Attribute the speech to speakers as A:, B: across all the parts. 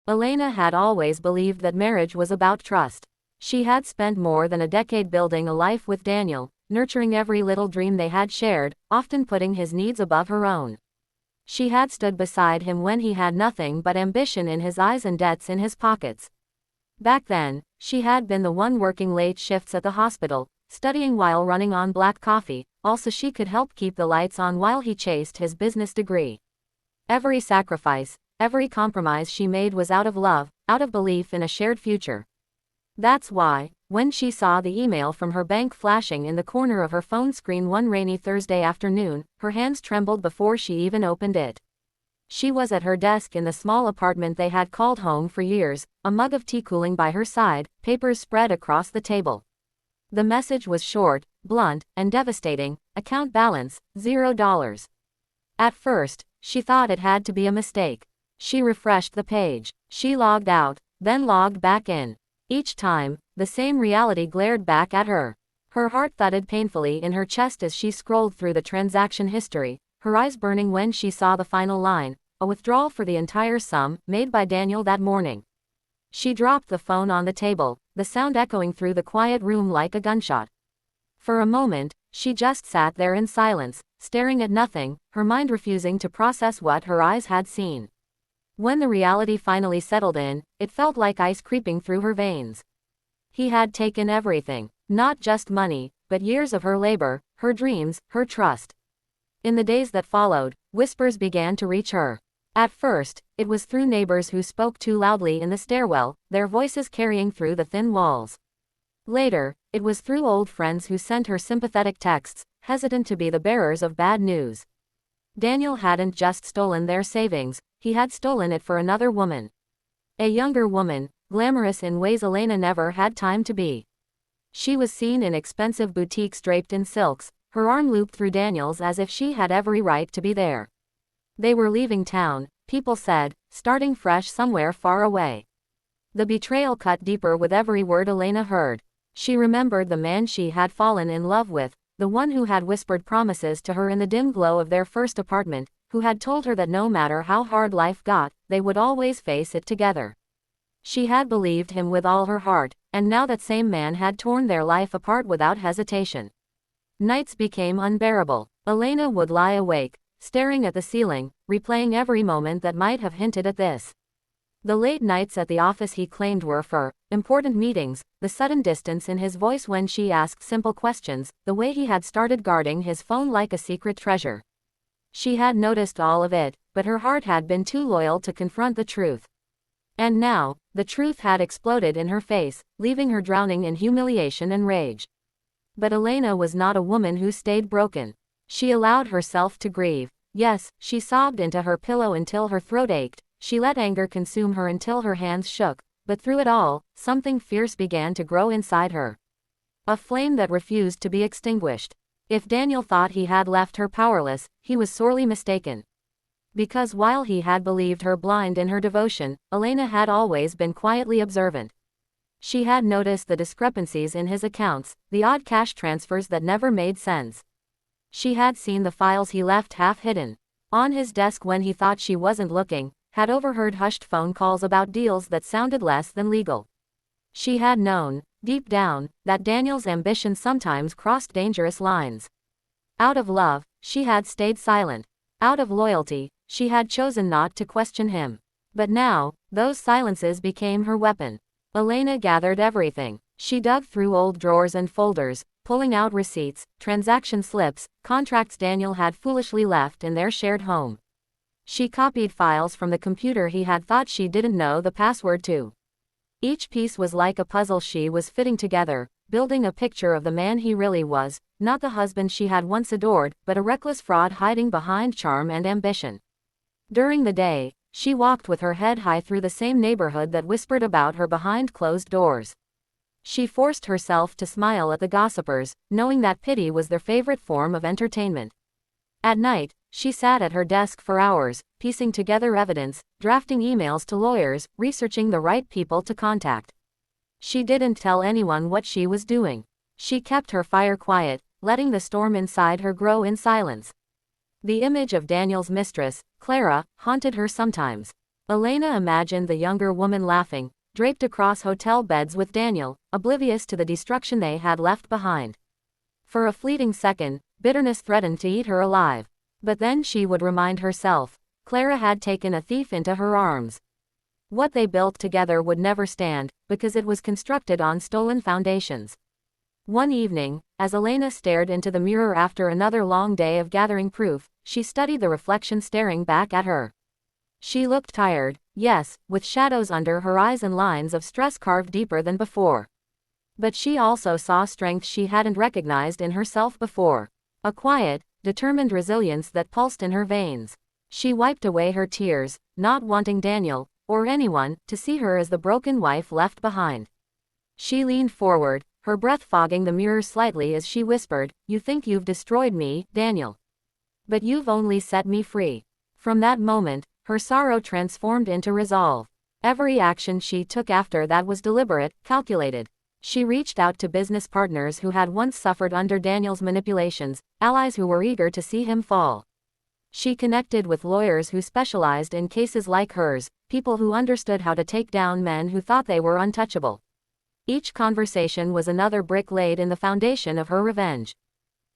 A: Elena had always believed that marriage was about trust. She had spent more than a decade building a life with Daniel, nurturing every little dream they had shared, often putting his needs above her own. She had stood beside him when he had nothing but ambition in his eyes and debts in his pockets. Back then, she had been the one working late shifts at the hospital, studying while running on black coffee, also she could help keep the lights on while he chased his business degree. Every sacrifice, every compromise she made was out of love, out of belief in a shared future. That's why, when she saw the email from her bank flashing in the corner of her phone screen one rainy Thursday afternoon, her hands trembled before she even opened it. She was at her desk in the small apartment they had called home for years, a mug of tea cooling by her side, papers spread across the table. The message was short, blunt, and devastating: account balance, $0. At first, she thought it had to be a mistake. She refreshed the page. She logged out, then logged back in. Each time, the same reality glared back at her. Her heart thudded painfully in her chest as she scrolled through the transaction history, her eyes burning when she saw the final line: a withdrawal for the entire sum, made by Daniel that morning. She dropped the phone on the table, the sound echoing through the quiet room like a gunshot. For a moment, she just sat there in silence, staring at nothing, her mind refusing to process what her eyes had seen. When the reality finally settled in, it felt like ice creeping through her veins. He had taken everything, not just money, but years of her labor, her dreams, her trust. In the days that followed, whispers began to reach her. At first, it was through neighbors who spoke too loudly in the stairwell, their voices carrying through the thin walls. Later, it was through old friends who sent her sympathetic texts, hesitant to be the bearers of bad news. Daniel hadn't just stolen their savings, he had stolen it for another woman. A younger woman, glamorous in ways Elena never had time to be. She was seen in expensive boutiques draped in silks, her arm looped through Daniel's as if she had every right to be there. They were leaving town, people said, starting fresh somewhere far away. The betrayal cut deeper with every word Elena heard. She remembered the man she had fallen in love with, the one who had whispered promises to her in the dim glow of their first apartment, who had told her that no matter how hard life got, they would always face it together. She had believed him with all her heart, and now that same man had torn their life apart without hesitation. Nights became unbearable. Elena would lie awake, staring at the ceiling, replaying every moment that might have hinted at this. The late nights at the office he claimed were for important meetings, the sudden distance in his voice when she asked simple questions, the way he had started guarding his phone like a secret treasure. She had noticed all of it, but her heart had been too loyal to confront the truth. And now, the truth had exploded in her face, leaving her drowning in humiliation and rage. But Elena was not a woman who stayed broken. She allowed herself to grieve. Yes, she sobbed into her pillow until her throat ached, she let anger consume her until her hands shook, but through it all, something fierce began to grow inside her. A flame that refused to be extinguished. If Daniel thought he had left her powerless, he was sorely mistaken. Because while he had believed her blind in her devotion, Elena had always been quietly observant. She had noticed the discrepancies in his accounts, the odd cash transfers that never made sense. She had seen the files he left half hidden on his desk when he thought she wasn't looking, had overheard hushed phone calls about deals that sounded less than legal. She had known, deep down, that Daniel's ambition sometimes crossed dangerous lines. Out of love, she had stayed silent. Out of loyalty, she had chosen not to question him. But now, those silences became her weapon. Elena gathered everything. She dug through old drawers and folders, pulling out receipts, transaction slips, contracts Daniel had foolishly left in their shared home. She copied files from the computer he had thought she didn't know the password to. Each piece was like a puzzle she was fitting together, building a picture of the man he really was, not the husband she had once adored, but a reckless fraud hiding behind charm and ambition. During the day, she walked with her head high through the same neighborhood that whispered about her behind closed doors. She forced herself to smile at the gossipers, knowing that pity was their favorite form of entertainment. At night, she sat at her desk for hours, piecing together evidence, drafting emails to lawyers, researching the right people to contact. She didn't tell anyone what she was doing. She kept her fire quiet, letting the storm inside her grow in silence. The image of Daniel's mistress, Clara, haunted her sometimes. Elena imagined the younger woman laughing, draped across hotel beds with Daniel, oblivious to the destruction they had left behind. For a fleeting second, bitterness threatened to eat her alive. But then she would remind herself, Clara had taken a thief into her arms. What they built together would never stand, because it was constructed on stolen foundations. One evening, as Elena stared into the mirror after another long day of gathering proof, she studied the reflection staring back at her. She looked tired, yes, with shadows under her eyes and lines of stress carved deeper than before. But she also saw strength she hadn't recognized in herself before. A quiet, determined resilience that pulsed in her veins. She wiped away her tears, not wanting Daniel, or anyone, to see her as the broken wife left behind. She leaned forward, her breath fogging the mirror slightly as she whispered, "You think you've destroyed me, Daniel. But you've only set me free." From that moment, her sorrow transformed into resolve. Every action she took after that was deliberate, calculated. She reached out to business partners who had once suffered under Daniel's manipulations, allies who were eager to see him fall. She connected with lawyers who specialized in cases like hers, people who understood how to take down men who thought they were untouchable. Each conversation was another brick laid in the foundation of her revenge.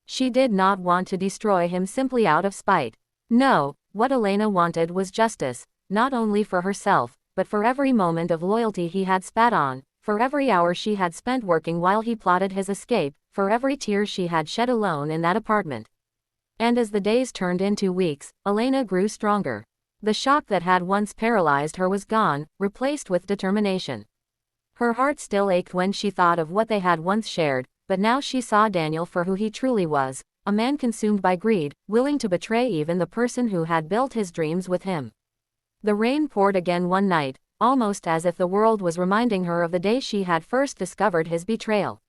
A: She did not want to destroy him simply out of spite. No, what Elena wanted was justice, not only for herself, but for every moment of loyalty he had spat on, for every hour she had spent working while he plotted his escape, for every tear she had shed alone in that apartment. And as the days turned into weeks, Elena grew stronger. The shock that had once paralyzed her was gone, replaced with determination. Her heart still ached when she thought of what they had once shared, but now she saw Daniel for who he truly was, a man consumed by greed, willing to betray even the person who had built his dreams with him. The rain poured again one night, almost as if the world was reminding her of the day she had first discovered his betrayal.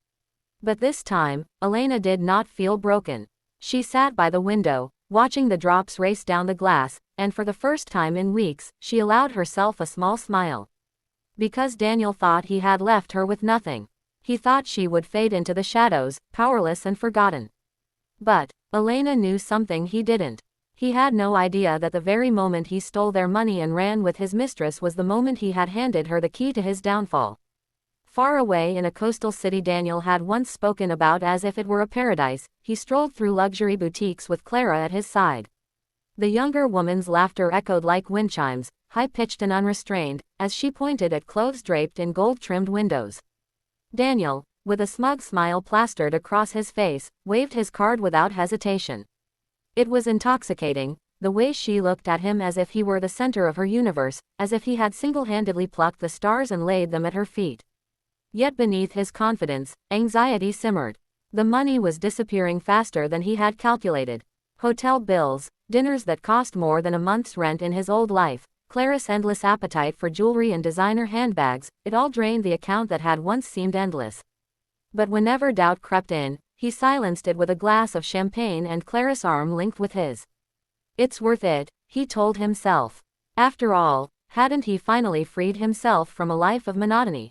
A: But this time, Elena did not feel broken. She sat by the window, watching the drops race down the glass, and for the first time in weeks, she allowed herself a small smile. Because Daniel thought he had left her with nothing. He thought she would fade into the shadows, powerless and forgotten. But Elena knew something he didn't. He had no idea that the very moment he stole their money and ran with his mistress was the moment he had handed her the key to his downfall. Far away in a coastal city Daniel had once spoken about as if it were a paradise, he strolled through luxury boutiques with Clara at his side. The younger woman's laughter echoed like wind chimes, high-pitched and unrestrained, as she pointed at clothes draped in gold-trimmed windows. Daniel, with a smug smile plastered across his face, waved his card without hesitation. It was intoxicating, the way she looked at him as if he were the center of her universe, as if he had single-handedly plucked the stars and laid them at her feet. Yet beneath his confidence, anxiety simmered. The money was disappearing faster than he had calculated. Hotel bills, dinners that cost more than a month's rent in his old life, Clara's endless appetite for jewelry and designer handbags, it all drained the account that had once seemed endless. But whenever doubt crept in, he silenced it with a glass of champagne and Clara's arm linked with his. It's worth it, he told himself. After all, hadn't he finally freed himself from a life of monotony?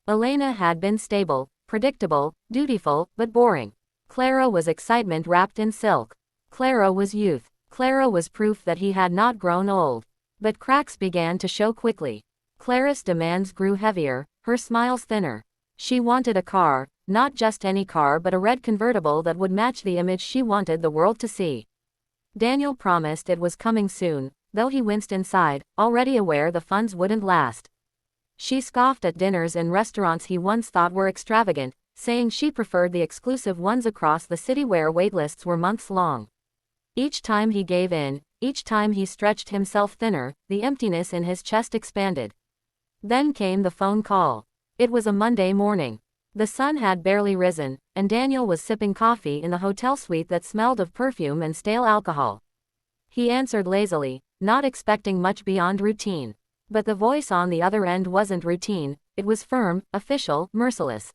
A: Elena had been stable, predictable, dutiful, but boring. Clara was excitement wrapped in silk. Clara was youth. Clara was proof that he had not grown old. But cracks began to show quickly. Clara's demands grew heavier, her smiles thinner. She wanted a car, not just any car but a red convertible that would match the image she wanted the world to see. Daniel promised it was coming soon, though he winced inside, already aware the funds wouldn't last. She scoffed at dinners in restaurants he once thought were extravagant, saying she preferred the exclusive ones across the city where waitlists were months long. Each time he gave in, each time he stretched himself thinner, the emptiness in his chest expanded. Then came the phone call. It was a Monday morning. The sun had barely risen, and Daniel was sipping coffee in the hotel suite that smelled of perfume and stale alcohol. He answered lazily, not expecting much beyond routine. But the voice on the other end wasn't routine, it was firm, official, merciless.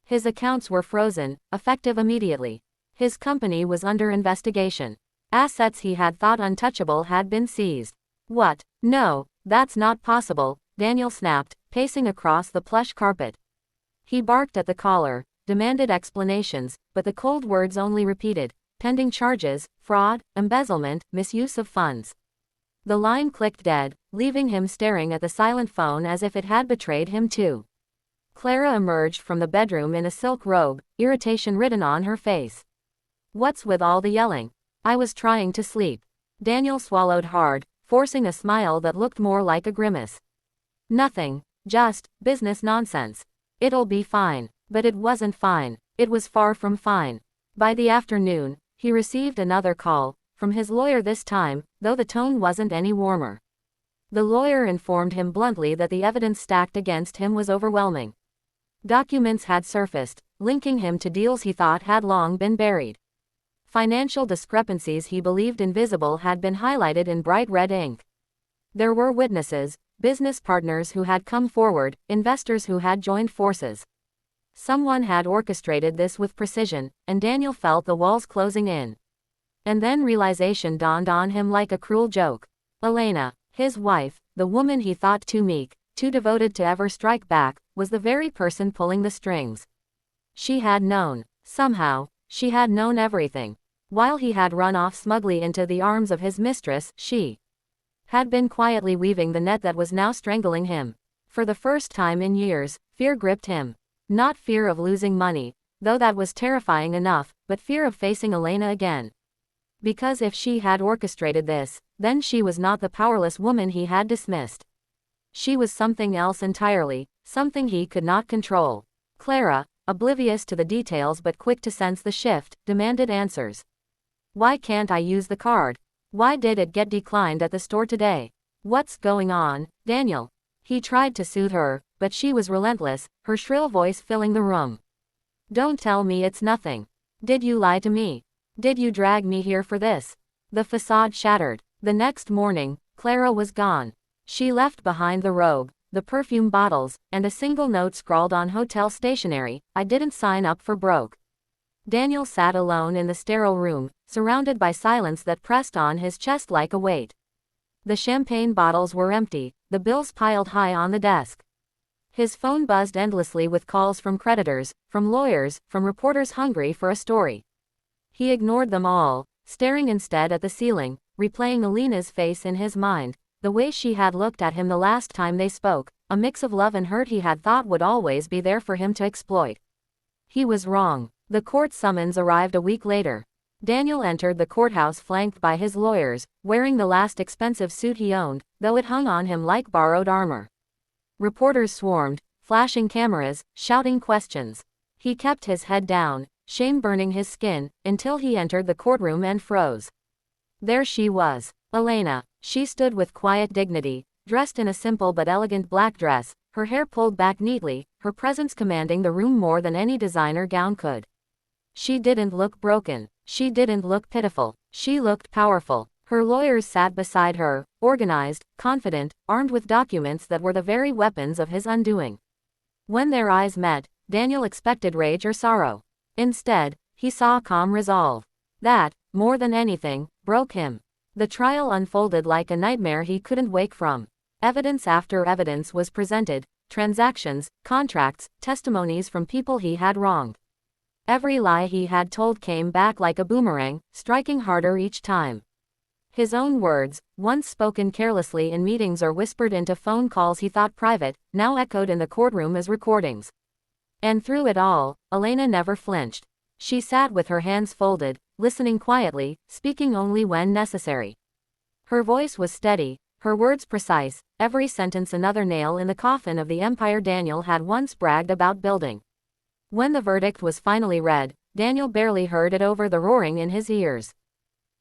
A: His accounts were frozen, effective immediately. His company was under investigation. Assets he had thought untouchable had been seized. What? No, that's not possible, Daniel snapped, pacing across the plush carpet. He barked at the caller, demanded explanations, but the cold words only repeated, pending charges, fraud, embezzlement, misuse of funds. The line clicked dead, leaving him staring at the silent phone as if it had betrayed him too. Clara emerged from the bedroom in a silk robe, irritation written on her face. What's with all the yelling? I was trying to sleep. Daniel swallowed hard, forcing a smile that looked more like a grimace. Nothing, just business nonsense. It'll be fine. But it wasn't fine. It was far from fine. By the afternoon, he received another call, from his lawyer this time, though the tone wasn't any warmer. The lawyer informed him bluntly that the evidence stacked against him was overwhelming. Documents had surfaced, linking him to deals he thought had long been buried. Financial discrepancies he believed invisible had been highlighted in bright red ink. There were witnesses, business partners who had come forward, investors who had joined forces. Someone had orchestrated this with precision, and Daniel felt the walls closing in. And then realization dawned on him like a cruel joke. Elena, his wife, the woman he thought too meek, too devoted to ever strike back, was the very person pulling the strings. She had known. Somehow, she had known everything. While he had run off smugly into the arms of his mistress, she had been quietly weaving the net that was now strangling him. For the first time in years, fear gripped him. Not fear of losing money, though that was terrifying enough, but fear of facing Elena again. Because if she had orchestrated this, then she was not the powerless woman he had dismissed. She was something else entirely, something he could not control. Clara, oblivious to the details but quick to sense the shift, demanded answers. Why can't I use the card? Why did it get declined at the store today? What's going on, Daniel? He tried to soothe her, but she was relentless, her shrill voice filling the room. Don't tell me it's nothing. Did you lie to me? Did you drag me here for this? The facade shattered. The next morning, Clara was gone. She left behind the robe, the perfume bottles, and a single note scrawled on hotel stationery, I didn't sign up for broke. Daniel sat alone in the sterile room, surrounded by silence that pressed on his chest like a weight. The champagne bottles were empty, the bills piled high on the desk. His phone buzzed endlessly with calls from creditors, from lawyers, from reporters hungry for a story. He ignored them all, staring instead at the ceiling, replaying Elena's face in his mind, the way she had looked at him the last time they spoke, a mix of love and hurt he had thought would always be there for him to exploit. He was wrong. The court summons arrived a week later. Daniel entered the courthouse flanked by his lawyers, wearing the last expensive suit he owned, though it hung on him like borrowed armor. Reporters swarmed, flashing cameras, shouting questions. He kept his head down, shame burning his skin, until he entered the courtroom and froze. There she was, Elena. She stood with quiet dignity, dressed in a simple but elegant black dress, her hair pulled back neatly, her presence commanding the room more than any designer gown could. She didn't look broken. She didn't look pitiful. She looked powerful. Her lawyers sat beside her, organized, confident, armed with documents that were the very weapons of his undoing. When their eyes met, Daniel expected rage or sorrow. Instead, he saw calm resolve. That, more than anything, broke him. The trial unfolded like a nightmare he couldn't wake from. Evidence after evidence was presented, transactions, contracts, testimonies from people he had wronged. Every lie he had told came back like a boomerang, striking harder each time. His own words, once spoken carelessly in meetings or whispered into phone calls he thought private, now echoed in the courtroom as recordings. And through it all, Elena never flinched. She sat with her hands folded, listening quietly, speaking only when necessary. Her voice was steady, her words precise, every sentence another nail in the coffin of the empire Daniel had once bragged about building. When the verdict was finally read, Daniel barely heard it over the roaring in his ears.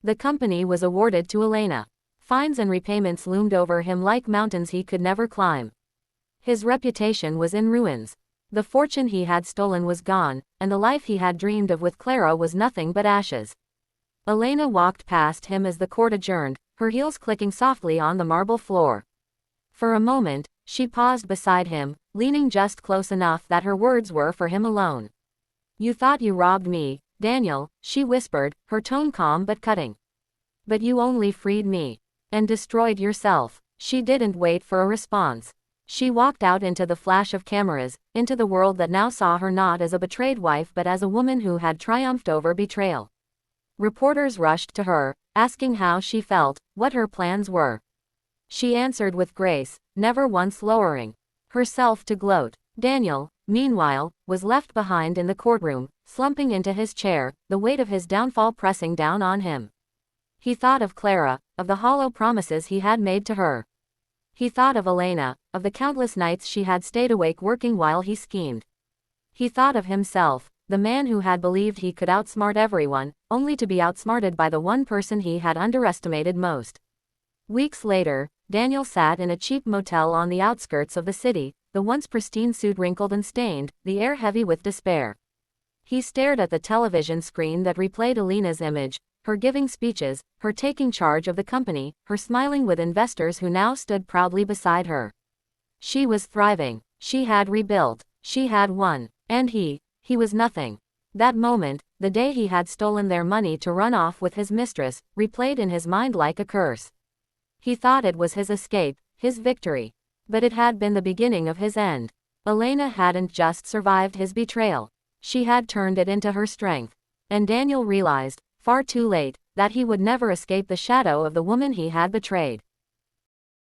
A: The company was awarded to Elena. Fines and repayments loomed over him like mountains he could never climb. His reputation was in ruins. The fortune he had stolen was gone, and the life he had dreamed of with Clara was nothing but ashes. Elena walked past him as the court adjourned, her heels clicking softly on the marble floor. For a moment, she paused beside him, leaning just close enough that her words were for him alone. You thought you robbed me, Daniel, she whispered, her tone calm but cutting. But you only freed me. And destroyed yourself. She didn't wait for a response. She walked out into the flash of cameras, into the world that now saw her not as a betrayed wife but as a woman who had triumphed over betrayal. Reporters rushed to her, asking how she felt, what her plans were. She answered with grace, never once lowering herself to gloat. Daniel, meanwhile, was left behind in the courtroom, slumping into his chair, the weight of his downfall pressing down on him. He thought of Clara, of the hollow promises he had made to her. He thought of Elena, of the countless nights she had stayed awake working while he schemed. He thought of himself, the man who had believed he could outsmart everyone, only to be outsmarted by the one person he had underestimated most. Weeks later, Daniel sat in a cheap motel on the outskirts of the city, the once pristine suit wrinkled and stained, the air heavy with despair. He stared at the television screen that replayed Elena's image, her giving speeches, her taking charge of the company, her smiling with investors who now stood proudly beside her. She was thriving. She had rebuilt. She had won. And he was nothing. That moment, the day he had stolen their money to run off with his mistress, replayed in his mind like a curse. He thought it was his escape, his victory. But it had been the beginning of his end. Elena hadn't just survived his betrayal. She had turned it into her strength. And Daniel realized, far too late, that he would never escape the shadow of the woman he had betrayed.